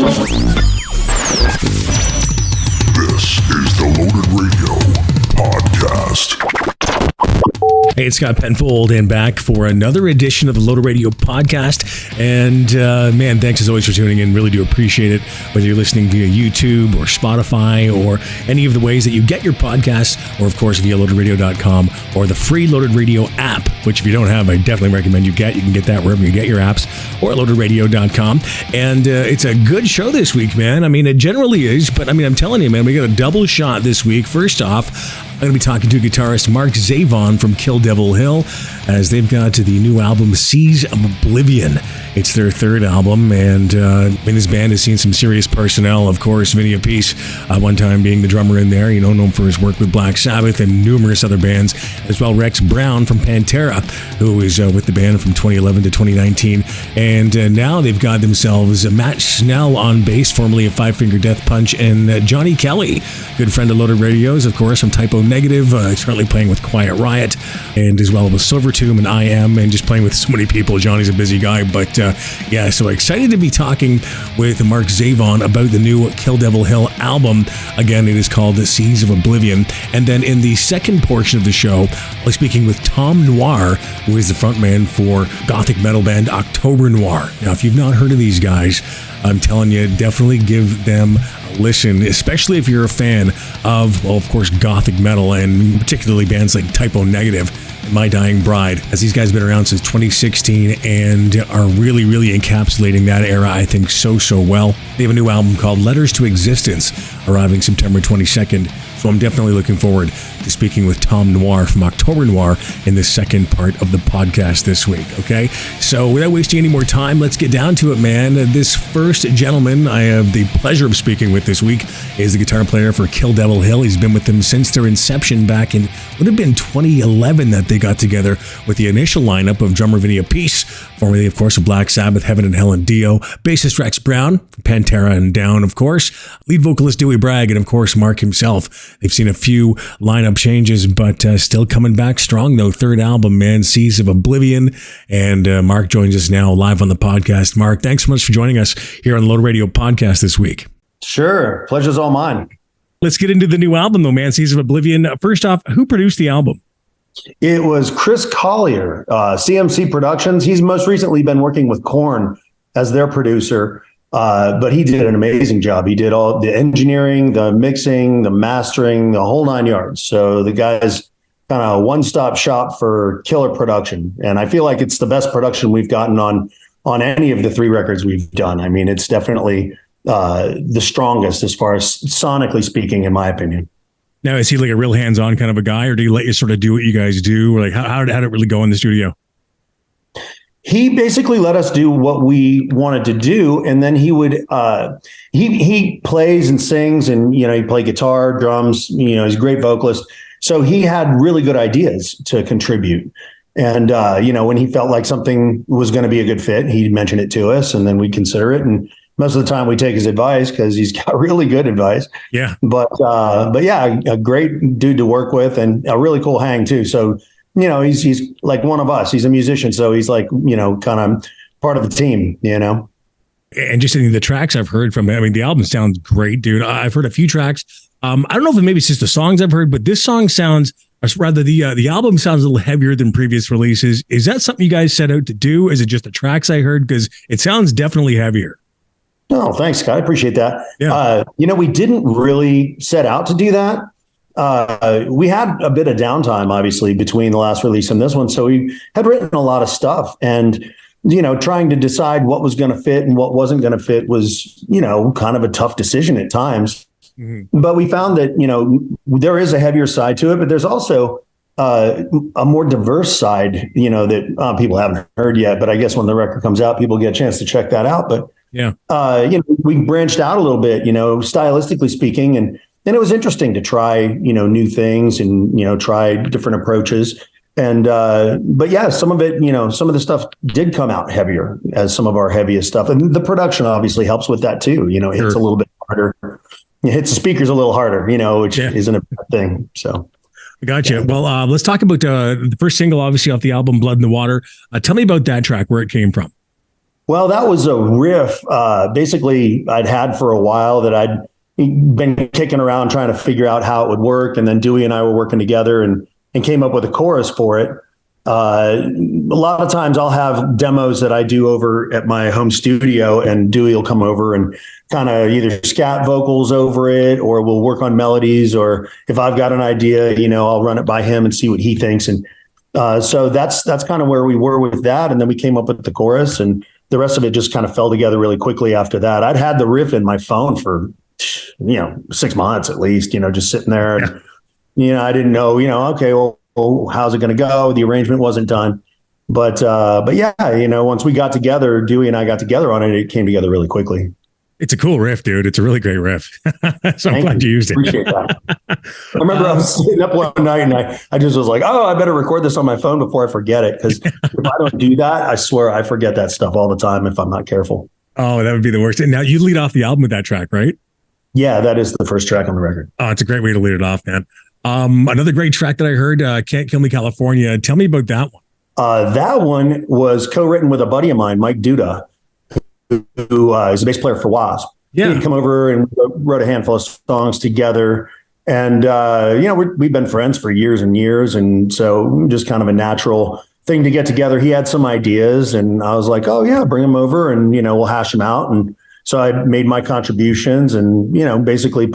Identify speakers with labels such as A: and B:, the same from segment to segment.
A: This is the Loaded Radio Podcast.
B: Hey, it's Scott Penfold and back for another edition of the Loaded Radio Podcast. And man, thanks as always for tuning in. Really do appreciate it. Whether you're listening via YouTube or Spotify or any of the ways that you get your podcasts, or of course via loadedradio.com or the free Loaded Radio app, which if you don't have, I definitely recommend you get. You can get that wherever you get your apps or at loadedradio.com. And it's a good show this week, man. I mean, it generally is, but I mean, I'm telling you, man, we got a double shot this week. First off, I'm going to be talking to guitarist Mark Zavon from Kill Devil Hill, as they've got the new album Seas of Oblivion. It's their third album, and this band has seen some serious personnel. Of course, Vinny Appice, one time being the drummer in there, known for his work with Black Sabbath and numerous other bands, as well Rex Brown from Pantera, who was with the band from 2011 to 2019. And now they've got themselves Matt Snell on bass, formerly of Five Finger Death Punch, and Johnny Kelly, good friend of Loaded Radio's, of course, from Typo Negative. He's currently playing with Quiet Riot, and as well with Silvertomb and I Am, and just playing with so many people. Johnny's a busy guy, but so excited to be talking with Mark Zavon about the new Kill Devil Hill album. Again, it is called The Seas of Oblivion. And then in the second portion of the show, I'll be speaking with Tom Noir, who is the frontman for gothic metal band October Noir. Now, if you've not heard of these guys, I'm telling you, definitely give them a listen, especially if you're a fan of, well, of course, gothic metal, and particularly bands like Typo Negative, My Dying Bride, as these guys have been around since 2016 and are really, really encapsulating that era, I think, so well. They have a new album called Letters to Existence, arriving September 22nd. So I'm definitely looking forward to speaking with Tom Noir from October Noir in the second part of the podcast this week, okay? So without wasting any more time, let's get down to it, man. This first gentleman I have the pleasure of speaking with this week is the guitar player for Kill Devil Hill. He's been with them since their inception back in, would have been 2011 that they got together with the initial lineup of drummer Vinny Appice, formerly, of course, of Black Sabbath, Heaven and Hell and Dio, bassist Rex Brown from Pantera and Down, of course, lead vocalist Dewey Bragg, and of course, Mark himself. They've seen a few lineup changes, but still coming back strong, though. Third album, man, Seas of Oblivion. And Mark joins us now live on the podcast. Mark, thanks so much for joining us here on the Loaded Radio Podcast this week.
C: Sure. Pleasure's all mine.
B: Let's get into the new album, though, man, Seas of Oblivion. First off, who produced the album?
C: It was Chris Collier, CMC Productions. He's most recently been working with Korn as their producer. But he did an amazing job. He did all the engineering, the mixing, the mastering, the whole nine yards. So the guy's kind of a one-stop shop for killer production. And I feel like it's the best production we've gotten on any of the three records we've done. I mean, it's definitely the strongest as far as sonically speaking, in my opinion.
B: Now, is he like a real hands-on kind of a guy, or do you let you sort of do what you guys do? Or like how did it really go in the studio?
C: He basically let us do what we wanted to do, and then he would he plays and sings, and he played guitar, drums. He's a great vocalist, so he had really good ideas to contribute. And when he felt like something was going to be a good fit, he'd mention it to us, and then we'd consider it. And most of the time, we take his advice because he's got really good advice.
B: Yeah,
C: but yeah, a great dude to work with, and a really cool hang too. So. He's like one of us. He's a musician, so he's like, kind of part of the team,
B: And just in the tracks I've heard from him, I mean, the album sounds great, dude. I've heard a few tracks. I don't know if maybe it's just the songs I've heard, but this song sounds, or rather the album sounds a little heavier than previous releases. Is that something you guys set out to do? Is it just the tracks I heard? Because it sounds definitely heavier.
C: Oh, thanks, Scott. I appreciate that.
B: Yeah.
C: We didn't really set out to do that. We had a bit of downtime, obviously, between the last release and this one. So we had written a lot of stuff, and, trying to decide what was going to fit and what wasn't going to fit was, kind of a tough decision at times. Mm-hmm. But we found that, there is a heavier side to it, but there's also a more diverse side, that people haven't heard yet. But I guess when the record comes out, people get a chance to check that out. But,
B: yeah,
C: we branched out a little bit, stylistically speaking, and it was interesting to try, new things and, try different approaches. And, but yeah, some of it, some of the stuff did come out heavier as some of our heaviest stuff. And the production obviously helps with that too. It hits a little bit harder. It hits the speakers a little harder, which isn't a bad thing. So.
B: I gotcha. Yeah. Well, let's talk about the first single, obviously off the album, Blood in the Water. Tell me about that track, where it came from.
C: Well, that was a riff. Basically, I'd had for a while that I'd been kicking around trying to figure out how it would work, and then Dewey and I were working together and came up with a chorus for it. A lot of times I'll have demos that I do over at my home studio, and Dewey will come over and kind of either scat vocals over it, or we'll work on melodies, or if I've got an idea, I'll run it by him and see what he thinks. And so that's kind of where we were with that. And then we came up with the chorus, and the rest of it just kind of fell together really quickly after that. I'd had the riff in my phone for 6 months at least, just sitting there. And, I didn't know, okay, well, how's it going to go? The arrangement wasn't done. But yeah, once we got together, Dewey and I got together on it, it came together really quickly.
B: It's a cool riff, dude. It's a really great riff. So I'm glad you used it.
C: Appreciate that. I remember I was sitting up one night and I just was like, oh, I better record this on my phone before I forget it. Because if I don't do that, I swear I forget that stuff all the time if I'm not careful.
B: Oh, that would be the worst. And now you lead off the album with that track, right?
C: Yeah, that is the first track on the record.
B: Oh, it's a great way to lead it off, man. Another great track that I heard, Can't Kill Me, California. Tell me about that one.
C: That one was co-written with a buddy of mine, Mike Duda, who is a bass player for Wasp.
B: Yeah.
C: He'd come over and wrote a handful of songs together. And, we've been friends for years and years. And so just kind of a natural thing to get together. He had some ideas and I was like, oh, yeah, bring them over and, we'll hash them out. And so I made my contributions and, basically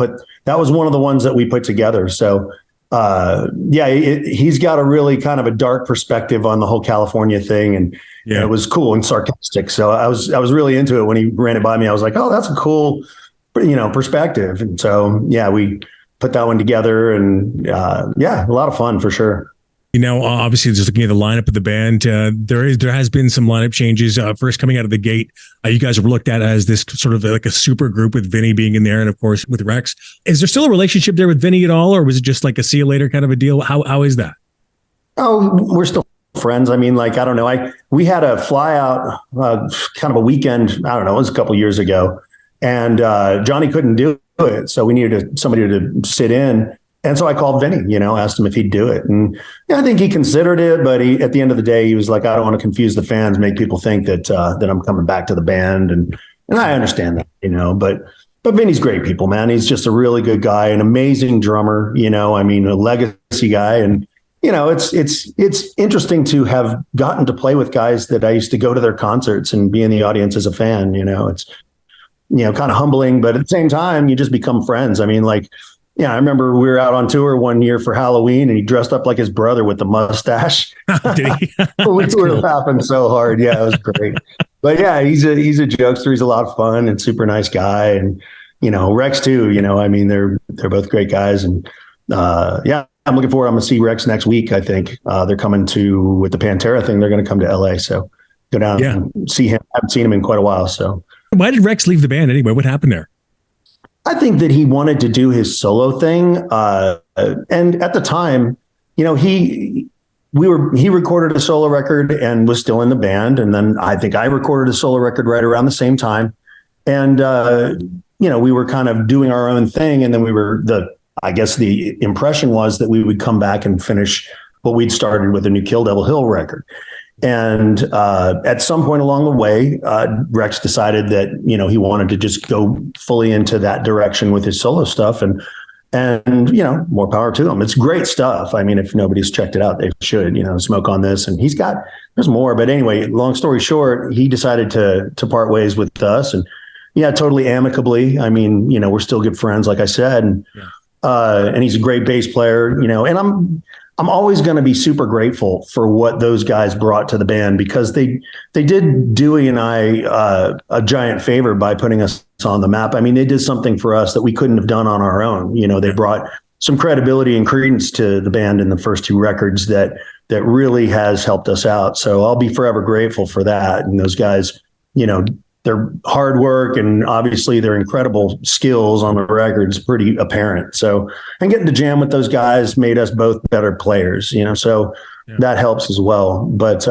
C: that was one of the ones that we put together. So, he's got a really kind of a dark perspective on the whole California thing. And it was cool and sarcastic. So I was really into it when he ran it by me. I was like, oh, that's a cool, perspective. And so, we put that one together and a lot of fun for sure.
B: Obviously, just looking at the lineup of the band, there has been some lineup changes. First, coming out of the gate, you guys were looked at as this sort of like a super group with Vinny being in there, and of course with Rex. Is there still a relationship there with Vinny at all, or was it just like a see you later kind of a deal? How is that?
C: Oh, we're still friends. I mean, I don't know. We had a fly out, kind of a weekend. I don't know. It was a couple years ago, and Johnny couldn't do it, so we needed somebody to sit in. And so I called Vinny, asked him if he'd do it. And I think he considered it, but at the end of the day, he was like, I don't want to confuse the fans, make people think that I'm coming back to the band. And I understand that, but Vinny's great people, man. He's just a really good guy, an amazing drummer, a legacy guy. And, it's interesting to have gotten to play with guys that I used to go to their concerts and be in the audience as a fan. It's, kind of humbling, but at the same time, you just become friends. I mean, I remember we were out on tour one year for Halloween and he dressed up like his brother with the mustache.
B: Did he?
C: We were laughing so hard. Yeah, it was great. But yeah, he's a jokester. He's a lot of fun and super nice guy. And, Rex too, I mean, they're both great guys. And I'm looking forward. I'm going to see Rex next week. I think they're coming with the Pantera thing. They're going to come to LA. So go down and see him. I haven't seen him in quite a while. So
B: why did Rex leave the band anyway? What happened there?
C: I think that he wanted to do his solo thing. And at the time, he recorded a solo record and was still in the band. And then I think I recorded a solo record right around the same time. And, we were kind of doing our own thing. And then I guess the impression was that we would come back and finish what we'd started with the new Kill Devil Hill record. And at some point along the way, Rex decided that, he wanted to just go fully into that direction with his solo stuff and more power to him. It's great stuff. I mean, if nobody's checked it out, they should, Smoke on This. And there's more. But anyway, long story short, he decided to part ways with us and totally amicably. I mean, we're still good friends, like I said. And he's a great bass player, and I'm always going to be super grateful for what those guys brought to the band because they did Dewey and I a giant favor by putting us on the map. I mean, they did something for us that we couldn't have done on our own. They brought some credibility and credence to the band in the first two records that really has helped us out. So I'll be forever grateful for that. And those guys, their hard work and obviously their incredible skills on the record is pretty apparent. So, and getting to jam with those guys made us both better players, so that helps as well. But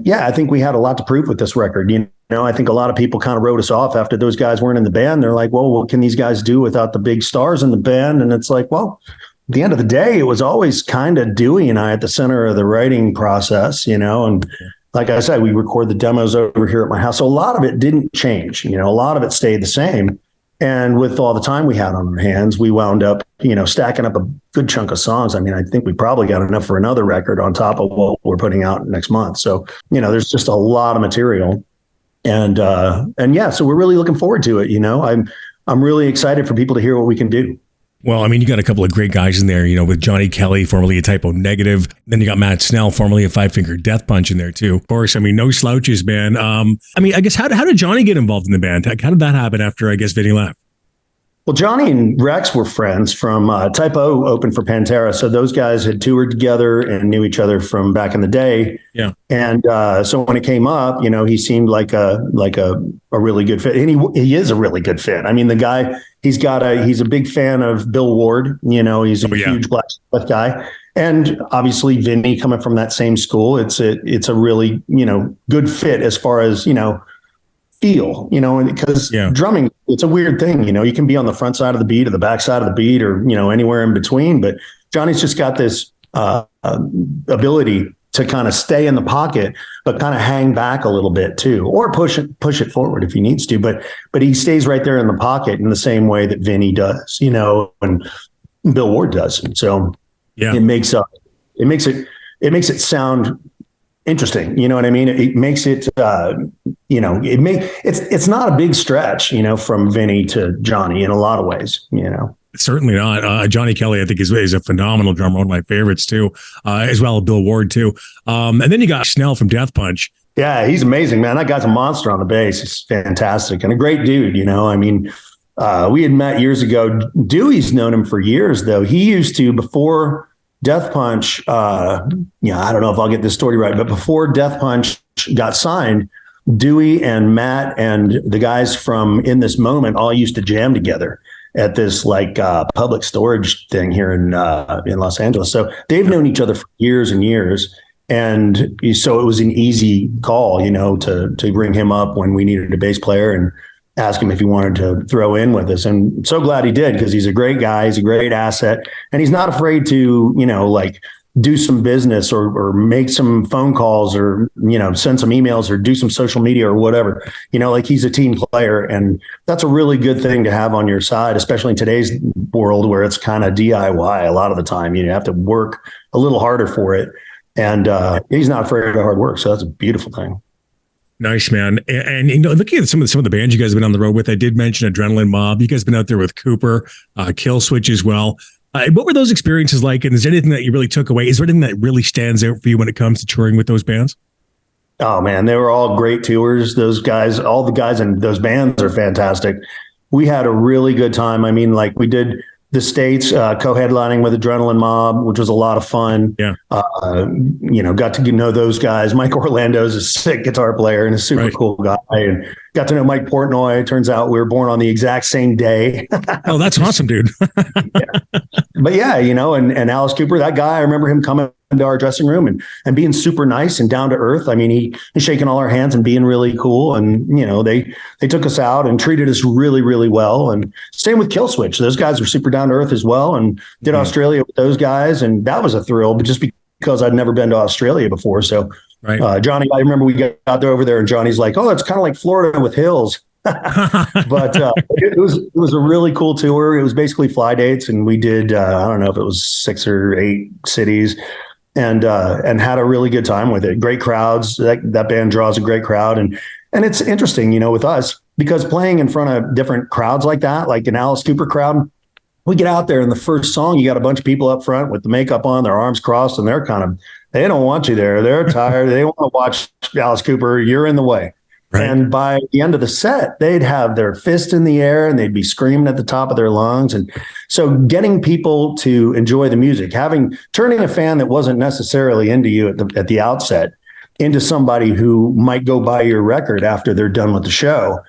C: yeah, I think we had a lot to prove with this record. I think a lot of people kind of wrote us off after those guys weren't in the band. They're like, well, what can these guys do without the big stars in the band? And it's like, well, at the end of the day, it was always kind of Dewey and I at the center of the writing process, and like I said, we record the demos over here at my house. So a lot of it didn't change. A lot of it stayed the same. And with all the time we had on our hands, we wound up, stacking up a good chunk of songs. I mean, I think we probably got enough for another record on top of what we're putting out next month. So, there's just a lot of material. And yeah, so we're really looking forward to it. I'm really excited for people to hear what we can do.
B: Well, I mean, you got a couple of great guys in there, with Johnny Kelly, formerly a Typo Negative. Then you got Matt Snell, formerly a Five Finger Death Punch in there too. Of course, I mean, no slouches, man. I guess how did Johnny get involved in the band? How did that happen after, I guess, Vinny left?
C: Well, Johnny and Rex were friends from Typo opened for Pantera. So those guys had toured together and knew each other from back in the day.
B: Yeah.
C: And so when it came up, he seemed like a really good fit. And he is a really good fit. I mean, the guy, he's a big fan of Bill Ward. He's a huge Black Sabbath guy. And obviously Vinny coming from that same school, it's a really, good fit as far as, feel, because drumming, it's a weird thing. You can be on the front side of the beat or the back side of the beat or, anywhere in between. But Johnny's just got this ability to kind of stay in the pocket, but kind of hang back a little bit too, or push it forward if he needs to. But he stays right there in the pocket in the same way that Vinny does, and Bill Ward does. And so it makes it sound interesting. You know what I mean? It makes it, it's not a big stretch, from Vinny to Johnny in a lot of ways,
B: Certainly not. Johnny Kelly, I think, is a phenomenal drummer, one of my favorites too, as well as Bill Ward too. And then you got Snell from Death Punch.
C: Yeah, he's amazing, man. That guy's a monster on the bass. He's fantastic and a great dude. We had met years ago. Dewey's known him for years, though. He used to, before Death Punch, I don't know if I'll get this story right, but before Death Punch got signed, Dewey and Matt and the guys from In This Moment all used to jam together at this public storage thing here in Los Angeles. So they've known each other for years and years. And so it was an easy call, to bring him up when we needed a bass player and ask him if he wanted to throw in with us. And so glad he did, because he's a great guy. He's a great asset. And he's not afraid to, do some business or make some phone calls or, send some emails or do some social media or whatever, he's a team player. And that's a really good thing to have on your side, especially in today's world where it's kind of DIY a lot of the time. You have to work a little harder for it. And he's not afraid of hard work. So that's a beautiful thing.
B: Nice, man. And looking at some of the bands you guys have been on the road with, I did mention Adrenaline Mob. You guys have been out there with Cooper, Kill Switch as well. What were those experiences like? And is there anything that you really took away? Is there anything that really stands out for you when it comes to touring with those bands?
C: Oh man, they were all great tours. Those guys, all the guys in those bands are fantastic. We had a really good time. I mean, we did the States co-headlining with Adrenaline Mob, which was a lot of fun.
B: Yeah.
C: Got to know those guys. Mike Orlando's a sick guitar player and a super cool guy. And got to know Mike Portnoy. Turns out we were born on the exact same day.
B: Oh, that's awesome, dude.
C: Yeah. But yeah, and Alice Cooper, that guy, I remember him coming into our dressing room and being super nice and down to earth. I mean, he was shaking all our hands and being really cool. And, they took us out and treated us really, really well. And same with Kill Switch. Those guys were super down to earth as well, and did Australia with those guys. And that was a thrill, but just because I'd never been to Australia before. So Johnny, I remember we got over there and Johnny's like, oh, it's kind of like Florida with hills. But it was a really cool tour. It was basically fly dates, and we did I don't know if it was 6 or 8 cities, and had a really good time with it. Great crowds. That band draws a great crowd, and it's interesting, with us, because playing in front of different crowds like that, like an Alice Cooper crowd, we get out there and the first song, you got a bunch of people up front with the makeup on, their arms crossed, and they don't want you there. They're tired. They want to watch Alice Cooper. You're in the way. Right. And by the end of the set, they'd have their fist in the air and they'd be screaming at the top of their lungs. And so getting people to enjoy the music, turning a fan that wasn't necessarily into you at the outset into somebody who might go buy your record after they're done with the show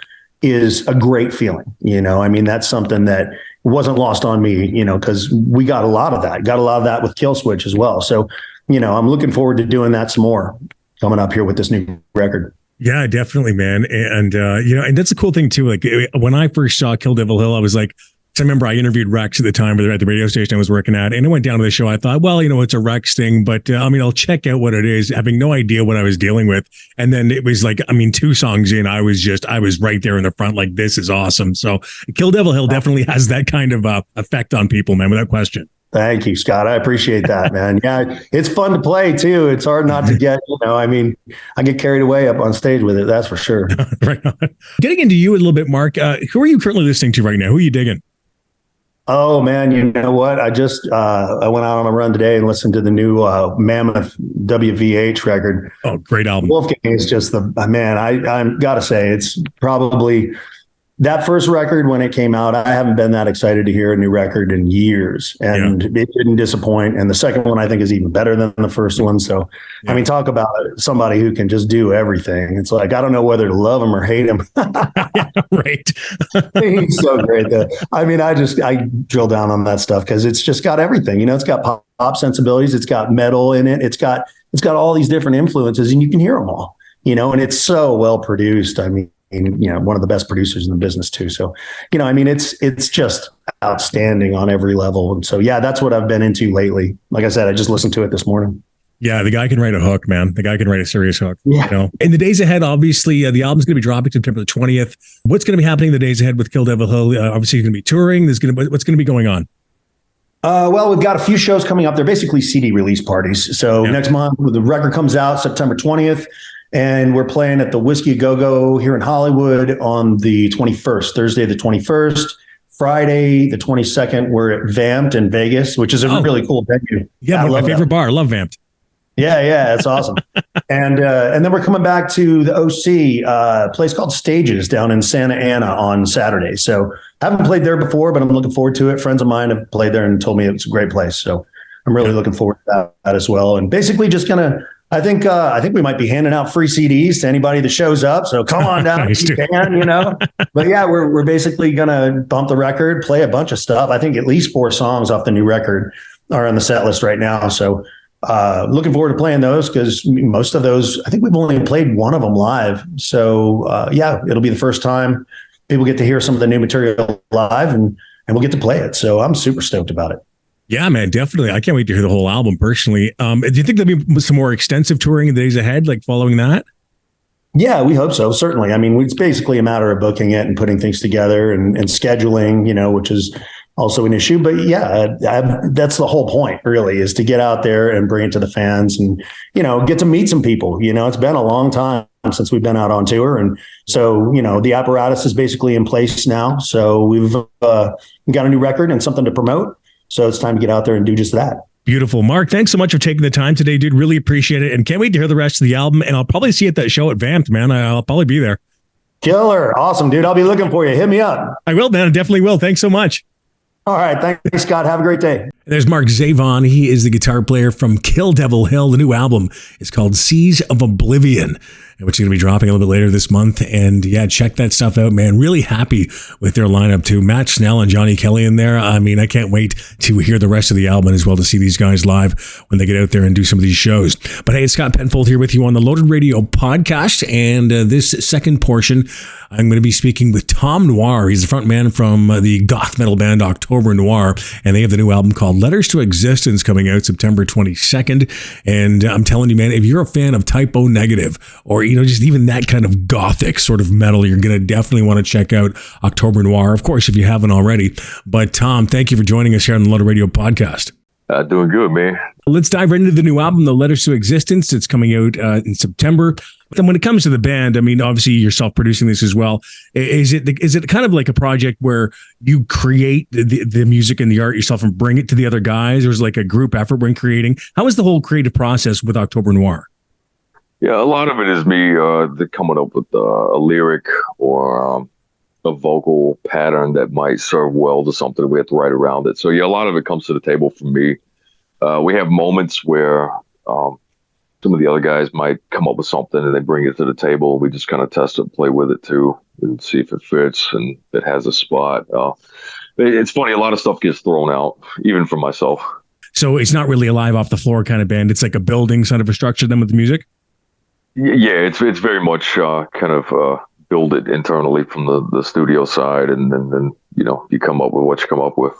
C: is a great feeling. I mean, that's something that wasn't lost on me, because we got a lot of that with Kill Switch as well. So, I'm looking forward to doing that some more coming up here with this new record.
B: Yeah, definitely, man. And, and that's a cool thing too. Like when I first saw Kill Devil Hill, I was like, So I remember I interviewed Rex at the time at the radio station I was working at, and I went down to the show. I thought, well, it's a Rex thing, but I'll check out what it is, having no idea what I was dealing with. And then it was like, 2 songs in, I was right there in the front, like, this is awesome. So Kill Devil Hill definitely has that kind of effect on people, man, without question.
C: Thank you, Scott. I appreciate that, man. Yeah, it's fun to play too. It's hard not to get, I get carried away up on stage with it. That's for sure.
B: Right on. Getting into you a little bit, Mark, who are you currently listening to right now? Who are you digging?
C: Oh man, you know what? I just I went out on a run today and listened to the new Mammoth WVH record.
B: Oh, great album.
C: Wolfgang is just the man. I gotta say, it's probably that first record when it came out. I haven't been that excited to hear a new record in years, and it didn't disappoint. And the second one I think is even better than the first one. So, talk about somebody who can just do everything. It's like I don't know whether to love him or hate him.
B: Right.
C: He's so great. I drill down on that stuff because it's just got everything. It's got pop sensibilities. It's got metal in it. It's got all these different influences, and you can hear them all. And it's so well produced. One of the best producers in the business too. So, it's just outstanding on every level. And so, that's what I've been into lately. Like I said, I just listened to it this morning.
B: Yeah, the guy can write a hook, man. The guy can write a serious hook.
C: Yeah.
B: In the days ahead, obviously, the album's going to be dropping September the 20th. What's going to be happening in the days ahead with Kill Devil Hill? Obviously, you're going to be touring. What's going to be going on?
C: Well, we've got a few shows coming up. They're basically CD release parties. So next month, the record comes out September 20th. And we're playing at the Whiskey A Go-Go here in Hollywood on the 21st, Thursday the 21st. Friday the 22nd, we're at Vamped in Vegas, which is a really cool venue.
B: Yeah, my favorite bar. I love Vamped.
C: Yeah, it's awesome. and then we're coming back to the OC, a place called Stages down in Santa Ana on Saturday. So I haven't played there before, but I'm looking forward to it. Friends of mine have played there and told me it's a great place. So I'm really looking forward to that as well. And basically just I think we might be handing out free CDs to anybody that shows up. So come on down if you can, But yeah, we're basically gonna bump the record, play a bunch of stuff. I think at least 4 songs off the new record are on the set list right now. So looking forward to playing those because most of those, I think we've only played one of them live. So it'll be the first time people get to hear some of the new material live, and we'll get to play it. So I'm super stoked about it.
B: Yeah, man, definitely. I can't wait to hear the whole album personally. Do you think there'll be some more extensive touring in the days ahead, like following that?
C: Yeah, we hope so. Certainly. It's basically a matter of booking it and putting things together and scheduling, which is also an issue. But that's the whole point really, is to get out there and bring it to the fans and, get to meet some people. It's been a long time since we've been out on tour. And so, the apparatus is basically in place now. So we've got a new record and something to promote. So it's time to get out there and do just that.
B: Beautiful. Mark, thanks so much for taking the time today, dude. Really appreciate it. And can't wait to hear the rest of the album. And I'll probably see you at that show at Vamped, man. I'll probably be there.
C: Killer. Awesome, dude. I'll be looking for you. Hit me up.
B: I will, man. I definitely will. Thanks so much.
C: All right. Thanks, Scott. Have a great day.
B: There's Mark Zavon. He is the guitar player from Kill Devil Hill. The new album is called Seas of Oblivion, which is going to be dropping a little bit later this month. And check that stuff out, man. Really happy with their lineup too. Matt Snell and Johnny Kelly in there. I can't wait to hear the rest of the album as well, to see these guys live when they get out there and do some of these shows. But hey, it's Scott Penfold here with you on the Loaded Radio podcast. And this second portion, I'm going to be speaking with Tom Noir. He's the front man from the goth metal band October Noir, and they have the new album called Letters to Existence coming out September 22nd. And I'm telling you, man, if you're a fan of Type O Negative or, just even that kind of gothic sort of metal, you're going to definitely want to check out October Noir, of course, if you haven't already. But Tom, thank you for joining us here on the Loaded Radio podcast.
D: Doing good, man.
B: Let's dive right into the new album, The Letters to Existence. It's coming out in September. But then when it comes to the band, obviously you're self-producing this as well. Is it kind of like a project where you create the music and the art yourself and bring it to the other guys? Or is it like a group effort when creating? How is the whole creative process with October Noir?
D: Yeah, a lot of it is me coming up with a lyric or a vocal pattern that might serve well to something. We have to write around it. So yeah, a lot of it comes to the table for me. We have moments where some of the other guys might come up with something and they bring it to the table. We just kind of test it, play with it too, and see if it fits and it has a spot. It's funny, a lot of stuff gets thrown out, even for myself.
B: So it's not really a live off the floor kind of band. It's like a building sort of a structure then with the music?
D: Yeah, it's very much kind of build it internally from the studio side, and then you come up with what you come up with.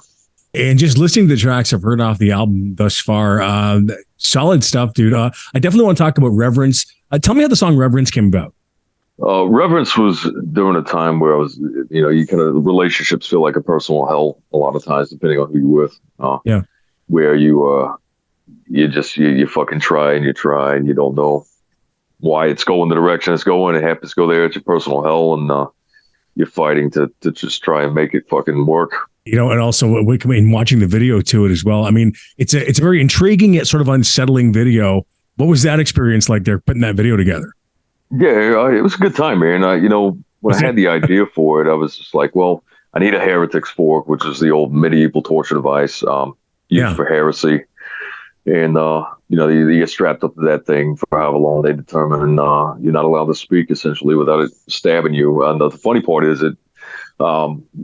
B: And just listening to the tracks I've heard off the album thus far, solid stuff, dude. I definitely want to talk about Reverence. Tell me how the song Reverence came about.
D: Reverence was during a time where I was, you kind of, relationships feel like a personal hell a lot of times, depending on who you're with.
B: Yeah.
D: Where you fucking try and you don't know why it's going the direction it's going. It happens to go there. It's your personal hell, and you're fighting to just try and make it fucking work.
B: And also in watching the video to it as well. I mean, it's a very intriguing yet sort of unsettling video. What was that experience like there, putting that video together?
D: Yeah, it was a good time, man. When I had the idea for it, I was just like, well, I need a heretic's fork, which is the old medieval torture device used for heresy. And, you get strapped up to that thing for however long they determine, and you're not allowed to speak, essentially, without it stabbing you. And the funny part is that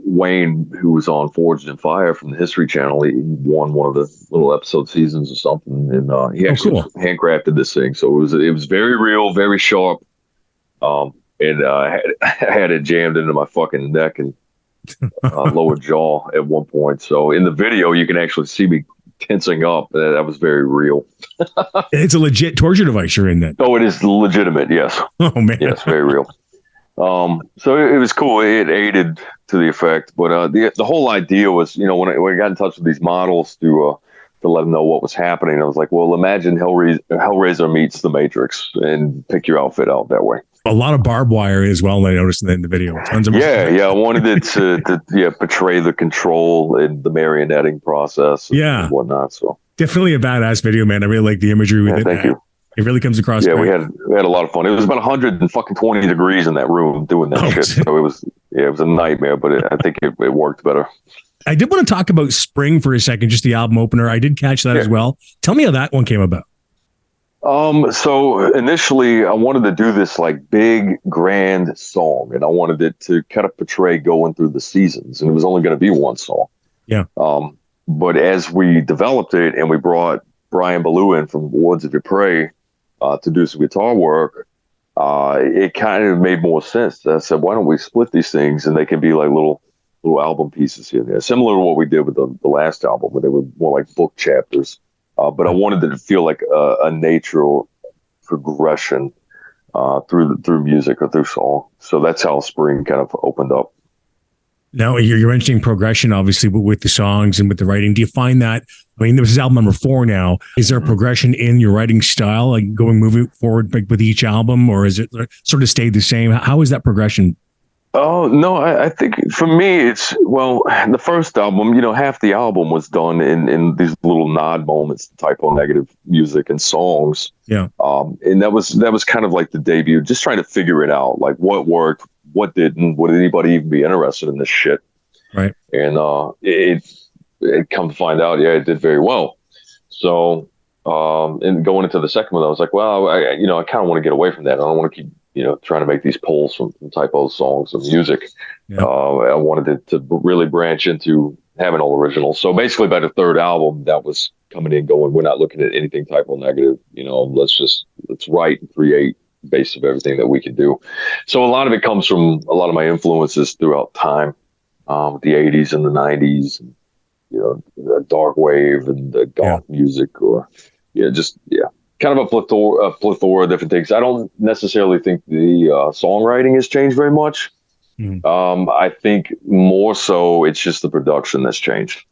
D: Wayne, who was on Forged in Fire from the History Channel, he won one of the little episode seasons or something, and he actually handcrafted this thing. So it was very real, very sharp, and I had it jammed into my fucking neck and lower jaw at one point. So in the video, you can actually see me tensing up. That was very real.
B: It's a legit torture device you're in then.
D: Oh, it is legitimate. Yes.
B: Oh man.
D: Yes, very real. So it was cool. It aided to the effect, but the whole idea was, when I got in touch with these models to let them know what was happening, I was like, well, imagine Hellraiser meets The Matrix, and pick your outfit out that way.
B: A lot of barbed wire as well. I noticed in the video. Tons of
D: I wanted it to portray the control and the marionetting process, and whatnot. So definitely
B: a badass video, man. I really like the imagery with it.
D: Thank you.
B: It really comes across.
D: Yeah,
B: great.
D: we had a lot of fun. It was about 120 degrees in that room doing that shit. So it was a nightmare, but I think it worked better.
B: I did want to talk about Spring for a second, just the album opener. I did catch that as well. Tell me how that one came about.
D: So initially I wanted to do this like big grand song, and I wanted it to kind of portray going through the seasons, and it was only going to be one song.
B: Yeah.
D: But as we developed it and we brought Brian Ballou in from Woods of Your Prey to do some guitar work, it kind of made more sense. I said, why don't we split these things, and they can be like little album pieces here and there, similar to what we did with the last album, where they were more like book chapters. But I wanted it to feel like a natural progression through music or through song. So that's how Spring kind of opened up.
B: Now you're mentioning progression, obviously, with the songs and with the writing. Do you find that? I mean, this is album number 4 now. Is there a progression in your writing style, like moving forward with each album, or is it sort of stayed the same? How is that progression?
D: Oh, no, I think for me, it's, the first album, half the album was done in these little nod moments, typo negative music and songs.
B: Yeah.
D: And that was kind of like the debut, just trying to figure it out, like what worked, what didn't, would anybody even be interested in this shit?
B: Right.
D: And it come to find out, it did very well. So, and going into the second one, I was like, well, I kind of want to get away from that. I don't want to keep, trying to make these pulls from typo songs and music. Yeah. I wanted it to really branch into having all originals. So basically by the third album, that was coming in going, we're not looking at anything typo negative, let's write and create base of everything that we can do. So a lot of it comes from a lot of my influences throughout time, the 80s and the 90s, and, the dark wave and the goth music, or kind of a plethora of different things. I don't necessarily think the songwriting has changed very much. I think more so it's just the production that's changed.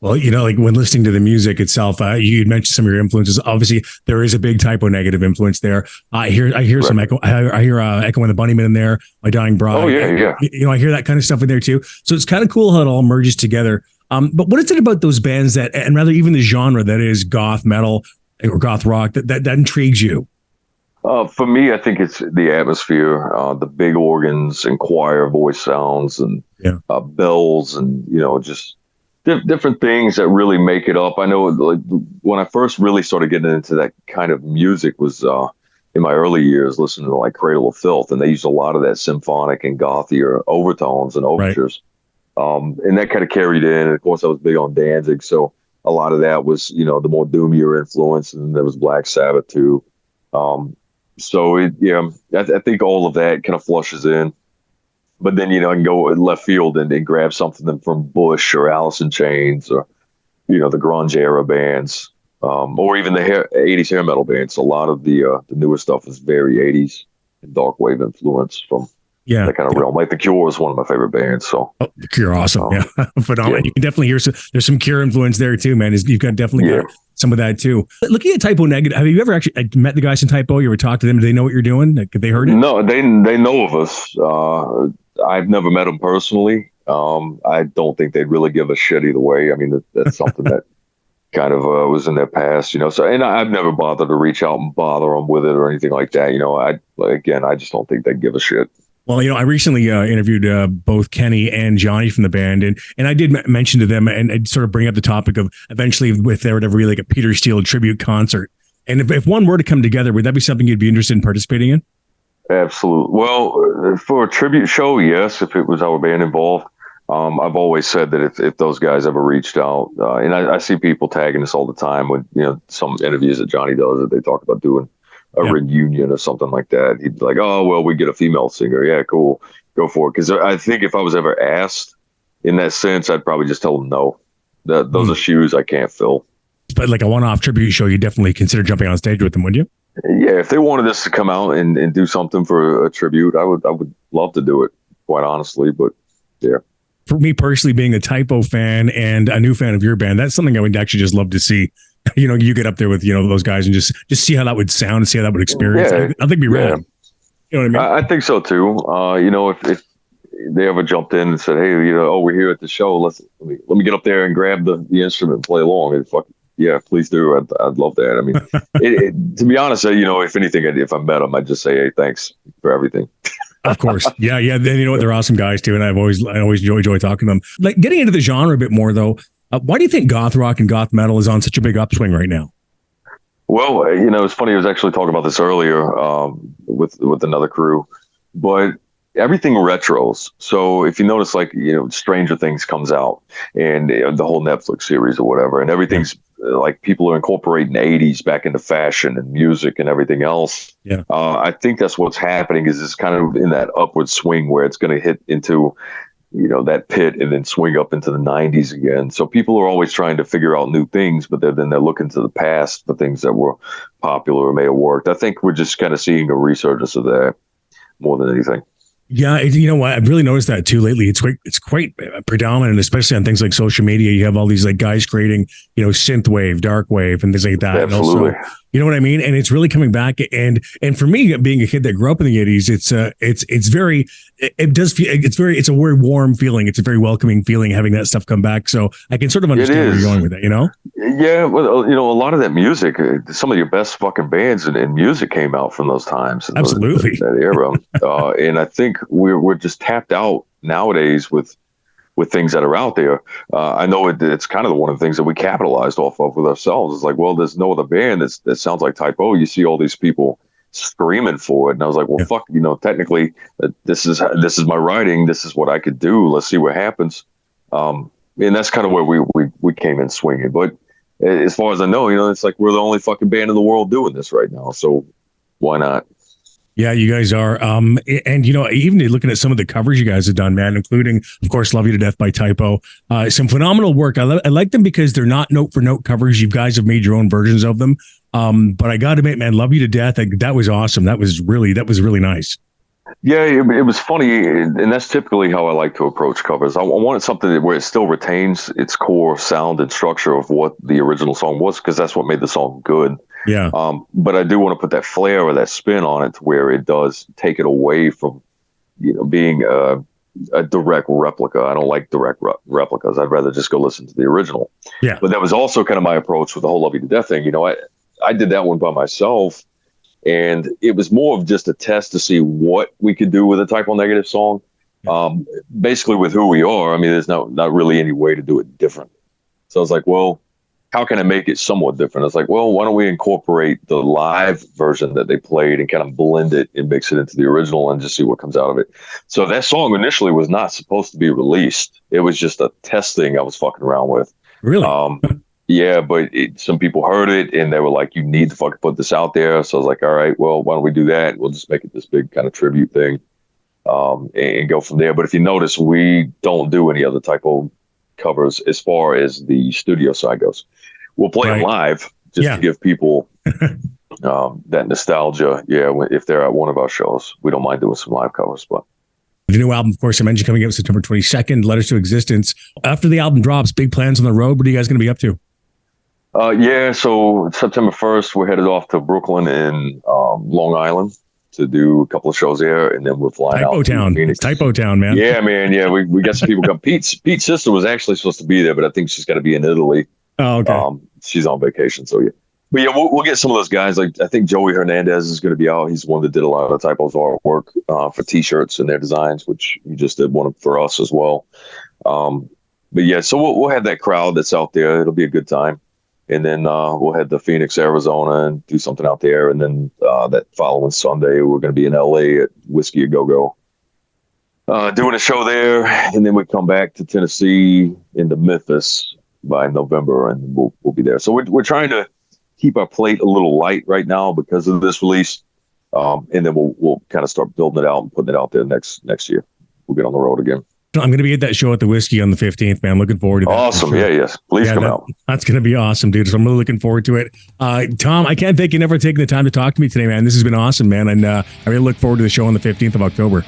B: Well, like when listening to the music itself, you mentioned some of your influences. Obviously, there is a big typo negative influence there. I hear some echo. I hear Echo and the Bunnymen in there. My Dying Bride.
D: Oh yeah.
B: I hear that kind of stuff in there too. So it's kind of cool how it all merges together. But what is it about those bands and rather even the genre that is goth metal or goth rock that intrigues you?
D: For me, I think it's the atmosphere, the big organs and choir voice sounds and bells and just different things that really make it up. I know, like, when I first really started getting into that kind of music was in my early years, listening to like Cradle of Filth, and they used a lot of that symphonic and gothier overtones and overtures. Right. And that kind of carried in. And of course, I was big on Danzig, so a lot of that was the more doomier influence, and there was Black Sabbath too. So I think all of that kind of flushes in. But then, I can go left field and grab something from Bush or Alice in Chains or, the grunge era bands, or even the 80s hair metal bands. A lot of the newer stuff is very 80s and dark wave influence from that kind of realm. Like The Cure is one of my favorite bands. So
B: The Cure, awesome. Phenomenal. Yeah. You can definitely hear there's some Cure influence there too, man. You've got got some of that too. Looking at Typo Negative, have you ever actually met the guys in Typo? You ever talked to them? Do they know what you're doing? Have they heard it?
D: No, they know of us. I've never met them personally. I don't think they'd really give a shit either way. I mean, that's something that kind of was in their past, So, and I've never bothered to reach out and bother them with it or anything like that. I just don't think they'd give a shit.
B: Well, I recently interviewed both Kenny and Johnny from the band, and I did mention to them and I'd sort of bring up the topic of eventually if there would ever be like a Peter Steele tribute concert. And if one were to come together, would that be something you'd be interested in participating in?
D: Absolutely. Well, for a tribute show, yes, if it was our band involved. I've always said that if those guys ever reached out, and I see people tagging us all the time with, some interviews that Johnny does that they talk about doing a reunion or something like that. He'd be like, oh, well, we get a female singer. Yeah, cool. Go for it. Because I think if I was ever asked in that sense, I'd probably just tell them no. Those are shoes I can't fill.
B: But like a one-off tribute show, you definitely consider jumping on stage with them, would you?
D: Yeah, if they wanted us to come out and do something for a tribute, I would love to do it, quite honestly. But yeah.
B: For me personally, being a Typo fan and a new fan of your band, that's something I would actually just love to see. You get up there with those guys and just see how that would sound and see how that would experience. I think it'd be rad. You know what I mean?
D: I think so too. If they ever jumped in and said, "Hey, we're here at the show. Let me get up there and grab the instrument and play along," and yeah, please do. I'd love that. I mean, to be honest, if anything, if I met them, I'd just say, "Hey, thanks for everything."
B: Of course. Yeah. Then you know what? They're awesome guys too. And I always enjoy talking to them. Like getting into the genre a bit more though. Why do you think goth rock and goth metal is on such a big upswing right now?
D: Well, it's funny. I was actually talking about this earlier with another crew, but everything retros. So if you notice, like, Stranger Things comes out and the whole Netflix series or whatever, and everything's like people are incorporating 80s back into fashion and music and everything else. Yeah. I think that's what's happening is it's kind of in that upward swing where it's going to hit into, that pit and then swing up into the 90s again. So people are always trying to figure out new things, but then they're looking to the past for things that were popular or may have worked. I think we're just kind of seeing a resurgence of that more than anything.
B: Yeah, what I've really noticed that too lately. It's quite predominant, especially on things like social media. You have all these like guys creating, synth wave, dark wave, and things like that.
D: Absolutely.
B: And also, you know what I mean? And it's really coming back. And for me, being a kid that grew up in the 80s, it's very a very warm feeling. It's a very welcoming feeling having that stuff come back. So I can sort of understand where you're going with that.
D: Yeah, well, a lot of that music, some of your best fucking bands and music came out from those times.
B: Absolutely.
D: That era. And I think we're just tapped out nowadays with things that are out there. I know it's kind of one of the things that we capitalized off of with ourselves. It's like, well, there's no other band that sounds like Typo. You see all these people screaming for it, and I was like, well, fuck, technically, this is my writing. This is what I could do. Let's see what happens. And that's kind of where we came in swinging. But as far as I know, it's like we're the only fucking band in the world doing this right now. So why not?
B: Yeah, you guys are. And, even looking at some of the covers you guys have done, man, including, of course, Love You to Death by Typo. Some phenomenal work. I like them because they're not note for note covers. You guys have made your own versions of them. But I got to admit, man, Love You to Death, that was awesome. That was really nice.
D: Yeah, it was funny. And that's typically how I like to approach covers. I wanted something where it still retains its core sound and structure of what the original song was, because that's what made the song good.
B: Yeah.
D: But I do want to put that flair or that spin on it to where it does take it away from, being a direct replica. I don't like direct replicas. I'd rather just go listen to the original.
B: Yeah.
D: But that was also kind of my approach with the whole Love You to Death thing. I did that one by myself, and it was more of just a test to see what we could do with a Typo Negative song. Basically with who we are. I mean, there's not really any way to do it different. So I was like, well, how can I make it somewhat different? It's like, well, why don't we incorporate the live version that they played and kind of blend it and mix it into the original and just see what comes out of it. So that song initially was not supposed to be released. It was just a test thing I was fucking around with.
B: Really?
D: Yeah, but some people heard it and they were like, you need to fucking put this out there. So I was like, all right, well, why don't we do that? We'll just make it this big kind of tribute thing and go from there. But if you notice, we don't do any other type of covers as far as the studio side goes. We'll play them live just to give people that nostalgia. Yeah, if they're at one of our shows, we don't mind doing some live covers. But
B: the new album, of course, I mentioned coming out September 22nd, Letters to Existence. After the album drops, big plans on the road. What are you guys going to be up to?
D: So September 1st, we're headed off to Brooklyn and Long Island to do a couple of shows there, and then we're flying out to Phoenix.
B: Typo Town, man.
D: Yeah, man. Yeah, we got some people come. Pete's sister was actually supposed to be there, but I think she's got to be in Italy.
B: Oh, okay.
D: She's on vacation, so yeah. But yeah, we'll get some of those guys. Like I think Joey Hernandez is going to be out. He's the one that did a lot of Typo's artwork for T-shirts and their designs, which he just did one for us as well. But yeah, so we'll have that crowd that's out there. It'll be a good time. And then we'll head to Phoenix, Arizona, and do something out there. And then that following Sunday, we're going to be in LA at Whiskey A Go Go, doing a show there. And then we come back to Tennessee into Memphis by November, and we'll be there. So we're trying to keep our plate a little light right now because of this release, and then we'll kind of start building it out and putting it out there next year. We'll get on the road again.
B: I'm going to be at that show at the Whiskey on the 15th, man. Looking forward to that.
D: Awesome. Yeah, yes. Please come out.
B: That's going to be awesome, dude. So I'm really looking forward to it. Tom, I can't thank you never taking the time to talk to me today, man. This has been awesome, man. And I really look forward to the show on the 15th of October.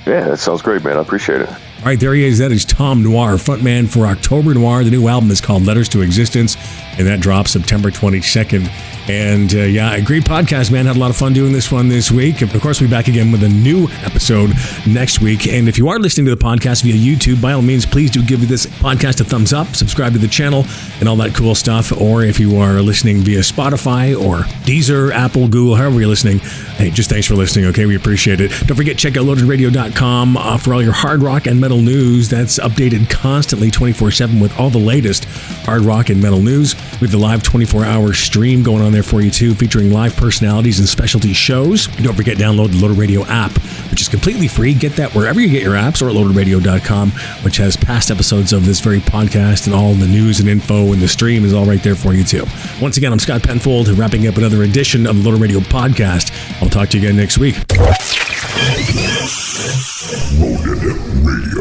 D: Yeah, that sounds great, man. I appreciate it.
B: All right, there he is. That is Tom Noir, frontman for October Noir. The new album is called Letters to Existence, and that drops September 22nd. And a great podcast, man. Had a lot of fun doing this one this week. Of course, we'll be back again with a new episode next week. And if you are listening to the podcast via YouTube, by all means, please do give this podcast a thumbs up, subscribe to the channel, and all that cool stuff. Or if you are listening via Spotify or Deezer, Apple, Google, however you're listening, hey, just thanks for listening, okay? We appreciate it. Don't forget, check out loadedradio.com for all your hard rock and metal news. That's updated constantly 24/7 with all the latest hard rock and metal news. We have the live 24-hour stream going on there for you too, featuring live personalities and specialty shows. Don't forget, download the Loaded Radio app, which is completely free. Get that wherever you get your apps, or at loadedradio.com, which has past episodes of this very podcast, and all the news and info, and the stream is all right there for you too. Once again, I'm Scott Penfold, wrapping up another edition of the Loaded Radio podcast. I'll talk to you again next week.
A: Loaded Radio.